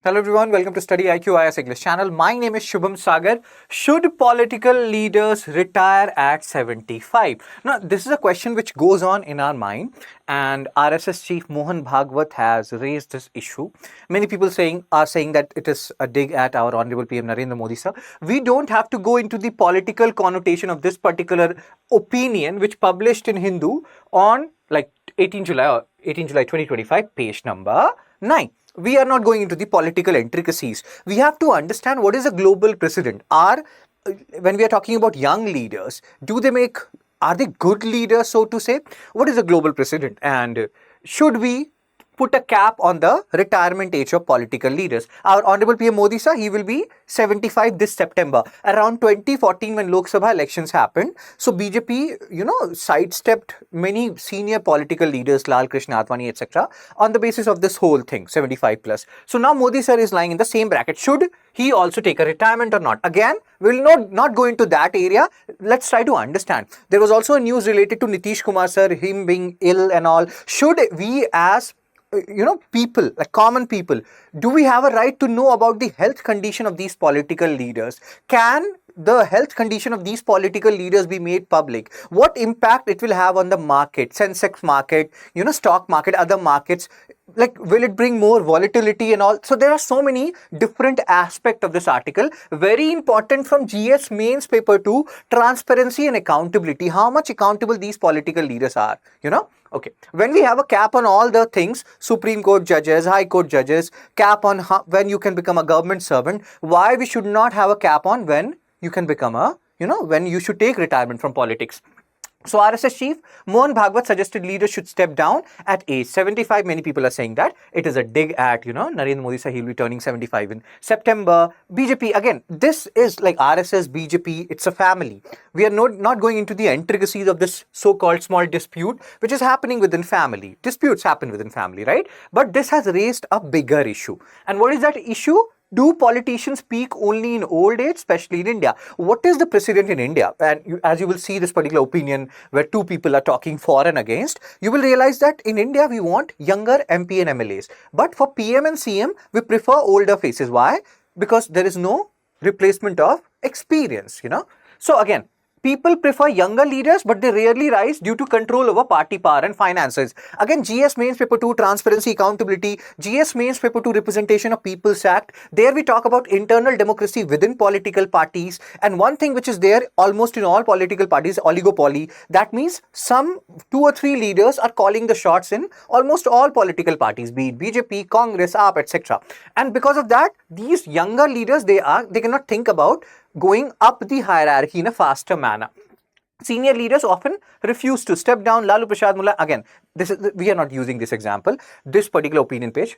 Hello everyone, welcome to StudyIQ IAS English channel. My name is Shubham Sagar. Should political leaders retire at 75? Now, this is a question which goes on in our mind, and RSS chief Mohan Bhagwat has raised this issue. Many people are saying that it is a dig at our honorable PM Narendra Modi sir. We don't have to go into the political connotation of this particular opinion which published in Hindu on 18 July 2025, page number 9. We are not going into the political intricacies. We have to understand what is a global precedent. When we are talking about young leaders, are they good leaders, so to say? What is a global precedent? And should we put a cap on the retirement age of political leaders? Our Honorable PM Modi sir, he will be 75 this September. Around 2014 when Lok Sabha elections happened, so BJP, sidestepped many senior political leaders, Lal Krishna Advani, etc. on the basis of this whole thing, 75 plus. So now Modi sir is lying in the same bracket. Should he also take a retirement or not? Again, we will not go into that area. Let's try to understand. There was also a news related to Nitish Kumar sir, him being ill and all. Should we as people, like common people, do we have a right to know about the health condition of these political leaders? Can the health condition of these political leaders be made public? What impact it will have on the market, Sensex market, stock market, other markets? Will it bring more volatility and all? So there are so many different aspects of this article. Very important from GS mains paper 2, transparency and accountability. How much accountable these political leaders are, Okay, when we have a cap on all the things, Supreme Court judges, High Court judges, cap on when you can become a government servant, why we should not have a cap on when you can become when you should take retirement from politics? So RSS chief Mohan Bhagwat suggested leaders should step down at age 75. Many people are saying that it is a dig at, Narendra Modi sir, he'll be turning 75 in September. BJP, again, this is like RSS, BJP, it's a family. We are not going into the intricacies of this so-called small dispute, which is happening within family. Disputes happen within family, right? But this has raised a bigger issue. And what is that issue? Do politicians speak only in old age, especially in India? What is the precedent in India? And as you will see this particular opinion where two people are talking for and against, you will realize that in India we want younger MP and MLAs. But for PM and CM, we prefer older faces. Why? Because there is no replacement of experience, So again, people prefer younger leaders, but they rarely rise due to control over party power and finances. Again, GS mains paper 2, transparency, accountability. GS mains paper 2, representation of People's Act. There we talk about internal democracy within political parties. And one thing which is there almost in all political parties, oligopoly. That means some 2 or 3 leaders are calling the shots in almost all political parties, be it BJP, Congress, AAP, etc. And because of that, these younger leaders, they cannot think about going up the hierarchy in a faster manner. Senior leaders often refuse to step down. Lalu Prasad Mullah, again, we are not using this example. This particular opinion page,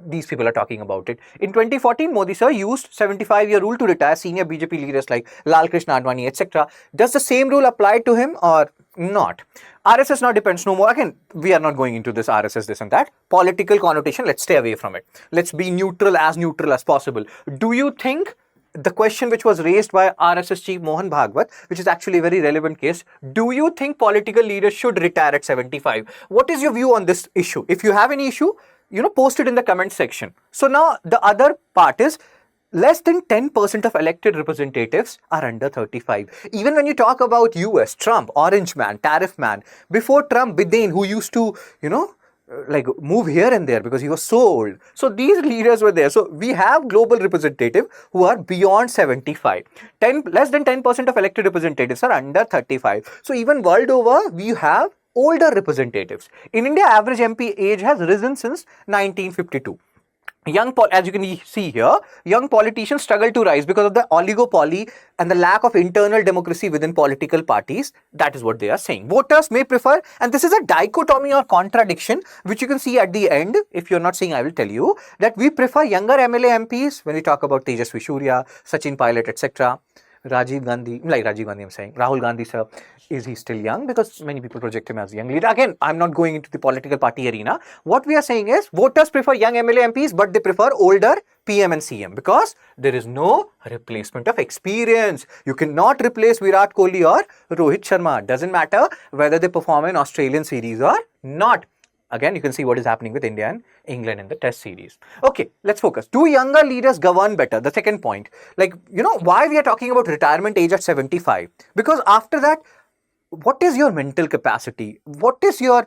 these people are talking about it. In 2014, Modi sir used 75-year rule to retire senior BJP leaders like Lal Krishna Advani, etc. Does the same rule apply to him or not? RSS now depends no more. Again, we are not going into this RSS, this and that. Political connotation, let's stay away from it. Let's be neutral as possible. Do you think the question which was raised by RSS chief Mohan Bhagwat, which is actually a very relevant case, do you think political leaders should retire at 75? What is your view on this issue? If you have any issue, post it in the comment section. So now the other part is less than 10% of elected representatives are under 35. Even when you talk about US, Trump, Orange Man, Tariff Man, before Trump, Biden, who used to, move here and there because he was so old. So these leaders were there. So we have global representatives who are beyond 75. Less than 10% of elected representatives are under 35. So even world over, we have older representatives. In India, average MP age has risen since 1952. As you can see here, young politicians struggle to rise because of the oligopoly and the lack of internal democracy within political parties. That is what they are saying. Voters may prefer, and this is a dichotomy or contradiction, which you can see at the end. If you're not seeing, I will tell you that we prefer younger MLA MPs when we talk about Tejasvi Surya, Sachin Pilot, etc. Rahul Gandhi sir, is he still young? Because many people project him as a young leader. Again, I'm not going into the political party arena. What we are saying is voters prefer young MLA MPs, but they prefer older PM and CM because there is no replacement of experience. You cannot replace Virat Kohli or Rohit Sharma. Doesn't matter whether they perform in Australian series or not. Again, you can see what is happening with India and England in the test series. Okay, let's focus. Do younger leaders govern better? The second point. Like, why we are talking about retirement age at 75? Because after that, what is your mental capacity? What is your,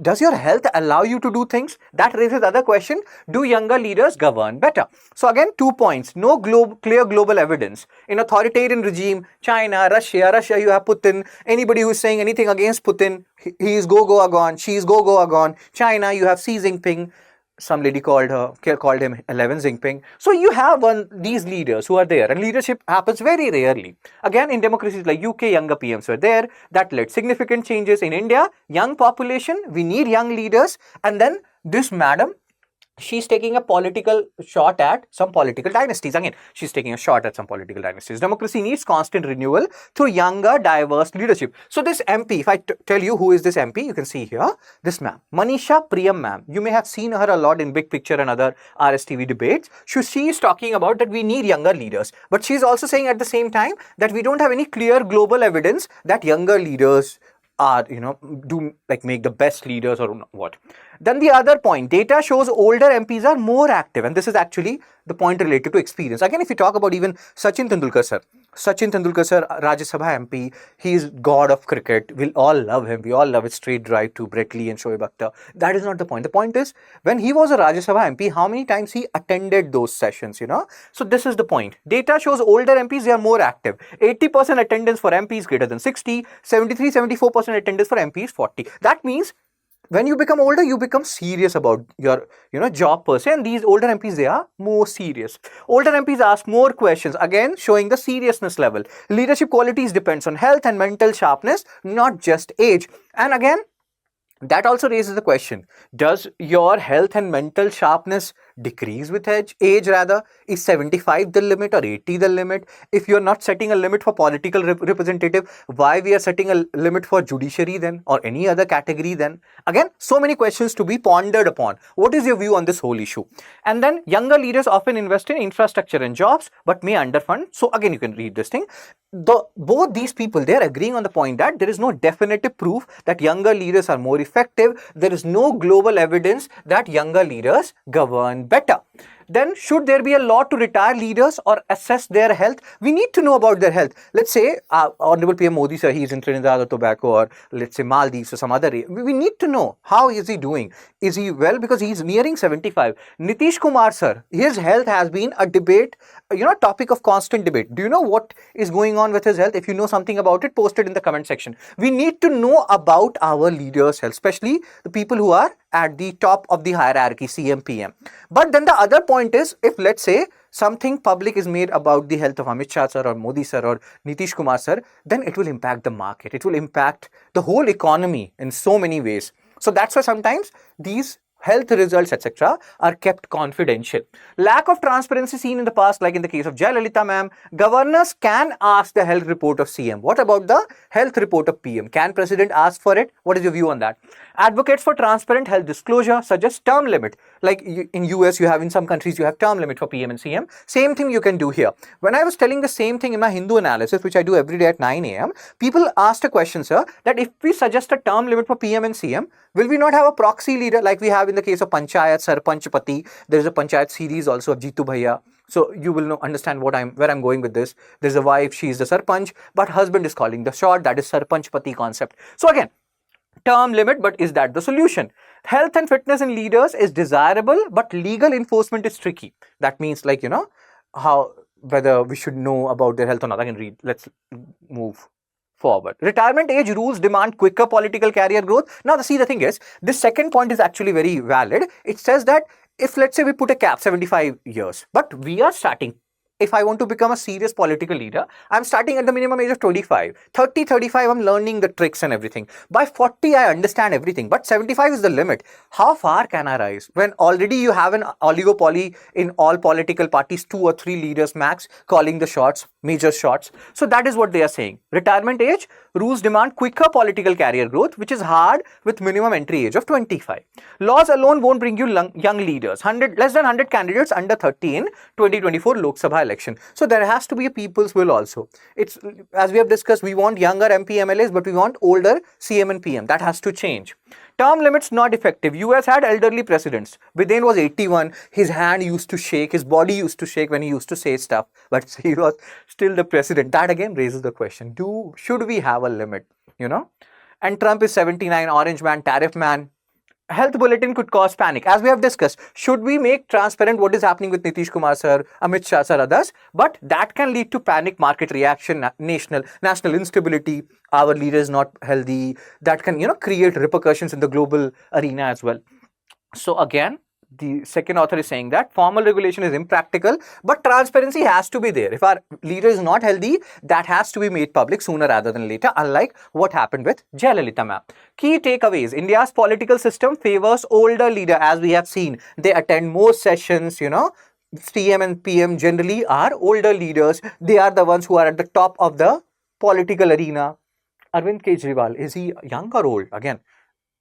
does your health allow you to do things? That raises other question. Do younger leaders govern better? So again, 2 points. No clear global evidence. In authoritarian regime, China, Russia, you have Putin. Anybody who is saying anything against Putin, he is go gone, she is go gone. China, you have Xi Jinping. Some lady called him 11 Jinping. So you have these leaders who are there, and leadership happens very rarely. Again, in democracies like UK, younger PMs were there. That led significant changes. In India, young population, we need young leaders. And then this madam, she's taking a political shot at some political dynasties. Again, she's taking a shot at some political dynasties. Democracy needs constant renewal through younger, diverse leadership. So this MP, if I tell you who is this MP, you can see here, this ma'am, Manisha Priyam ma'am. You may have seen her a lot in Big Picture and other RSTV debates. She is talking about that we need younger leaders. But she's also saying at the same time that we don't have any clear global evidence that younger leaders are, do like make the best leaders or what. Then the other point, data shows older MPs are more active, and this is actually the point related to experience. Again, if you talk about even Sachin Tendulkar sir, Rajya Sabha MP, he is god of cricket. We'll all love him. We all love his straight drive to Brett Lee and Shoaib Akhtar. That is not the point. The point is, when he was a Rajya Sabha MP, how many times he attended those sessions, So this is the point. Data shows older MPs, they are more active. 80% attendance for MPs greater than 60, 74% attendance for MPs 40. That means when you become older, you become serious about your, job per se. And these older MPs, they are more serious. Older MPs ask more questions, again, showing the seriousness level. Leadership qualities depends on health and mental sharpness, not just age. And again, that also raises the question, does your health and mental sharpness decrease with age? Is 75 the limit or 80 the limit? If you're not setting a limit for political representative, why we are setting a limit for judiciary then, or any other category then? Again, so many questions to be pondered upon. What is your view on this whole issue? And then younger leaders often invest in infrastructure and jobs, but may underfund. So again, you can read this thing. Both these people, they are agreeing on the point that there is no definitive proof that younger leaders are more effective. There is no global evidence that younger leaders govern better. Then should there be a law to retire leaders or assess their health? We need to know about their health. Let's say Honorable PM Modi sir, he is in Trinidad or Tobago, or let's say Maldives or some other. We need to know how is he doing. Is he well? Because he is nearing 75. Nitish Kumar sir, his health has been a debate, topic of constant debate. Do you know what is going on with his health? If you know something about it, post it in the comment section. We need to know about our leaders' health, especially the people who are at the top of the hierarchy, CM, PM. But then the other point is, if let's say something public is made about the health of Amit Shah sir or Modi sir or Nitish Kumar sir, then it will impact the market. It will impact the whole economy in so many ways. So that's why sometimes these health results, etc., are kept confidential. Lack of transparency seen in the past, like in the case of Jayalalitha ma'am. Governors can ask the health report of CM. What about the health report of PM? Can President ask for it? What is your view on that? Advocates for transparent health disclosure suggest term limit. Like in US, you have, in some countries, you have term limit for PM and CM. Same thing you can do here. When I was telling the same thing in my Hindu analysis, which I do every day at 9 a.m., people asked a question, sir, that if we suggest a term limit for PM and CM, will we not have a proxy leader like we have in the case of Panchayat, Sarpanch Pati? There is a Panchayat series also of Jeetu Bhaiya. So you will understand where I'm going with this. There's a wife, she is the Sarpanch, but husband is calling the shot. That is Sarpanch Pati concept. So again, term limit, but is that the solution? Health and fitness in leaders is desirable, but legal enforcement is tricky. That means, like, whether we should know about their health or not. I can read. Let's move forward. Retirement age rules demand quicker political career growth. Now, the thing is, this second point is actually very valid. It says that if, let's say, we put a cap 75 years, but we are starting, if I want to become a serious political leader, I'm starting at the minimum age of 25. 30, 35, I'm learning the tricks and everything. By 40, I understand everything. But 75 is the limit. How far can I rise? When already you have an oligopoly in all political parties, 2 or 3 leaders max calling the shots, major shots. So that is what they are saying. Retirement age rules demand quicker political career growth, which is hard with minimum entry age of 25. Laws alone won't bring you young leaders. Less than 100 candidates under 30 in 2024 Lok Sabha election. election. So there has to be a people's will also. It's, as we have discussed, we want younger MP MLAs, but we want older CM and PM. That has to change. Term limits not effective. US had elderly presidents. Biden was 81. His hand used to shake. His body used to shake when he used to say stuff. But he was still the president. That again raises the question. Should we have a limit? And Trump is 79. Orange man, tariff man. Health bulletin could cause panic. As we have discussed, should we make transparent what is happening with Nitish Kumar sir, Amit Shah sir, others? But that can lead to panic, market reaction, national instability. Our leader is not healthy. That can, create repercussions in the global arena as well. So again, the second author is saying that formal regulation is impractical, but transparency has to be there. If our leader is not healthy, that has to be made public sooner rather than later, unlike what happened with Jayalalitha ma'am. Key takeaways. India's political system favors older leader, as we have seen. They attend more sessions, CM and PM generally are older leaders. They are the ones who are at the top of the political arena. Arvind Kejriwal, is he young or old? Again,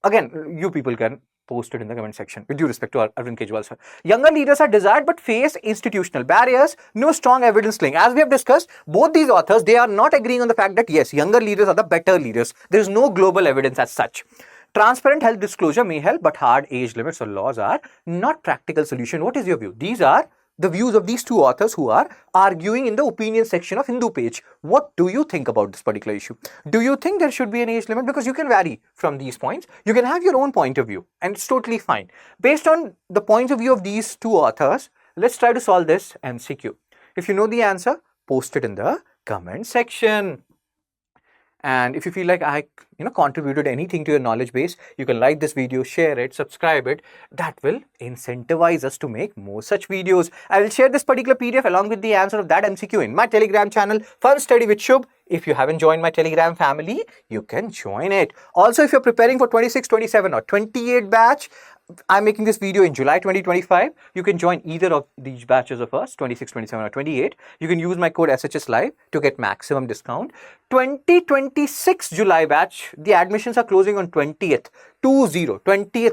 you people can post it in the comment section with due respect to Arvind Kejriwal sir. Younger leaders are desired but face institutional barriers, no strong evidence link. As we have discussed, both these authors, they are not agreeing on the fact that yes, younger leaders are the better leaders. There is no global evidence as such. Transparent health disclosure may help, but hard age limits or laws are not practical solution. What is your view? These are the views of these two authors who are arguing in the opinion section of Hindu page. What do you think about this particular issue? Do you think there should be an age limit? Because you can vary from these points. You can have your own point of view and it's totally fine. Based on the point of view of these two authors, let's try to solve this MCQ. If you know the answer, post it in the comment section. And if you feel like I contributed anything to your knowledge base, you can like this video, share it, subscribe it. That will incentivize us to make more such videos. I will share this particular PDF along with the answer of that MCQ in my Telegram channel, Fun Study with Shubh. If you haven't joined my Telegram family, you can join it. Also, if you're preparing for 26, 27 or 28 batch, I'm making this video in July 2025. You can join either of these batches of us, 26, 27 or 28. You can use my code SHS Live to get maximum discount. 2026 July batch, the admissions are closing on 20th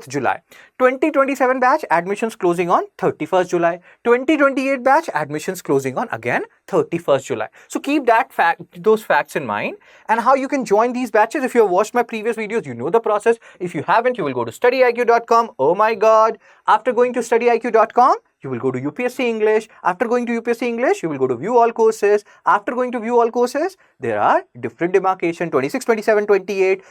July. 2027 batch, admissions closing on 31st July. 2028 batch, admissions closing on again 31st July. So keep those facts in mind. And how you can join these batches, if you have watched my previous videos, you know the process. If you haven't, you will go to StudyIQ.com. Oh my God. After going to StudyIQ.com, you will go to UPSC English. After going to UPSC English, you will go to View All Courses. After going to View All Courses, there are different demarcation, 26, 27, 28,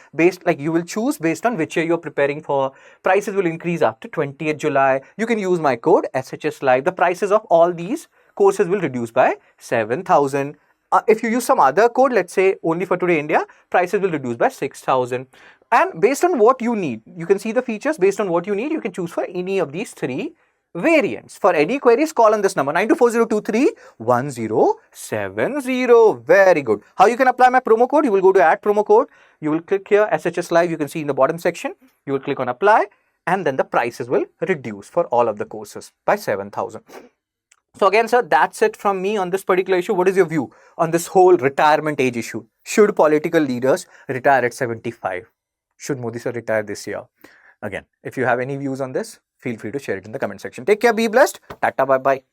you will choose based on which year you're preparing for. Prices will increase after 20th July. You can use my code SHS Live. The prices of all these courses will reduce by 7,000. If you use some other code, let's say only for Today India, prices will reduce by 6,000. And based on what you need, you can see the features. Based on what you need, you can choose for any of these three variants. For any queries, call on this number 9240231070. Very good. How you can apply my promo code? You will go to add promo code. You will click here SHS Live. You can see in the bottom section. You will click on apply and then the prices will reduce for all of the courses by 7,000. So again, sir, that's it from me on this particular issue. What is your view on this whole retirement age issue? Should political leaders retire at 75? Should Modi sir retire this year? Again, if you have any views on this, feel free to share it in the comment section. Take care, be blessed. Tata, bye-bye.